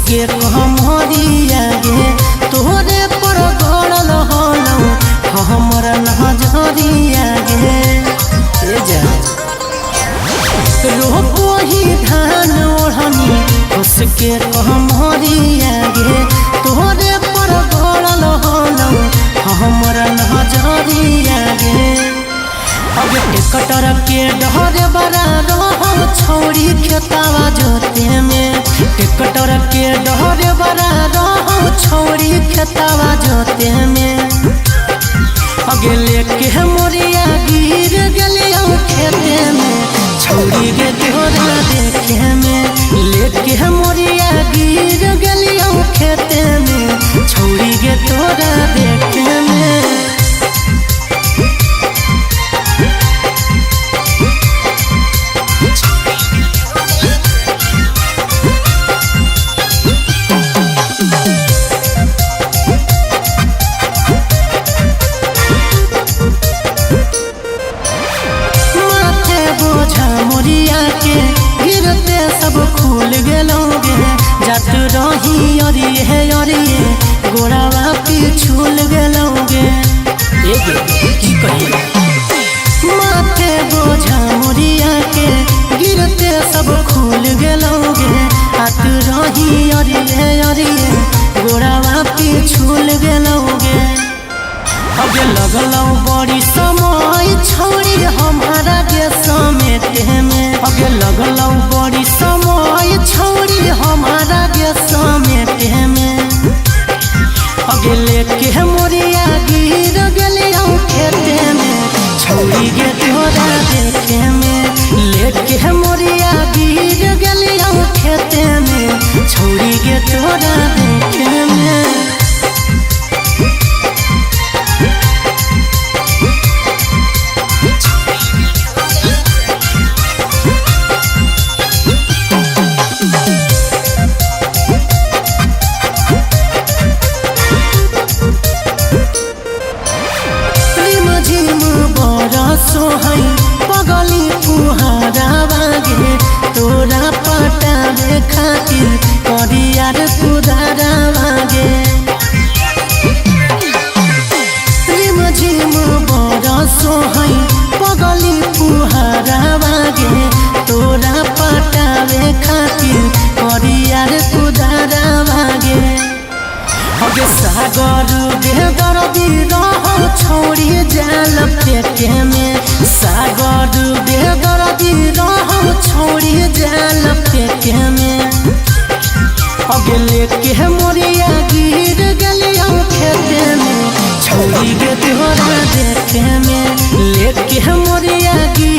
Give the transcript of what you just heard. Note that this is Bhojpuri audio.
के कमरिया गे तोहरे पर गड़ल हलौ हमर नजरिया गे जा रोको ही धान ओढ़नी उसके कमरिया गे तोहरे पर गड़ल हलौ हमर नजरिया गे अब टिकटर के डहरे बड़ा रहल छौरी खेतावा जोते में टिकटर के डहरे बड़ा रहल छौरी खेतावा जोते में अगे लेके मोरिया गिर गले खेते में छौरी गे तोरा देखे में लेके मोरिया गिर गले खेते में छौरी गे तोरा देखे में मोरिया के गिरते सब खुल गेलोगे जात रही अरिये अरिये गोड़ावा पिछुल गेलोगे की कही माथे बोझा मोरिया के गिरते सब खुल गेलोगे आत रही अरिये अरिये गोड़ावा पिछुल गेलोगे अगे लगलौ बड़ी समय छौरी हमारा के समेटे में अगे लगलौ बड़ी समय छौरी हमारा के समेटे में अगे लेके मोरिया गिर गले खेते में छौरी गे तोरा देखे में लेके मोरिया गिर गले खेते में छौरी गे तोरा देखे में सोहई पगली पुहारा बागे तोरा पटावे खातिर करियार कुदारा बागे रिम झिम बड़ सोहई पगली पुहारा बागे तोरा पटावे खातिर करियार कुदारा बागे अगे सागर बेदर्दी रहो छौरी जाल पेटे में सागर बेदर्दी रहो छौरी जाल पेटे में अगे लेके मोरिया गिर गले खेते में छौरी गे तोरा देखे में लेके मोरिया गिर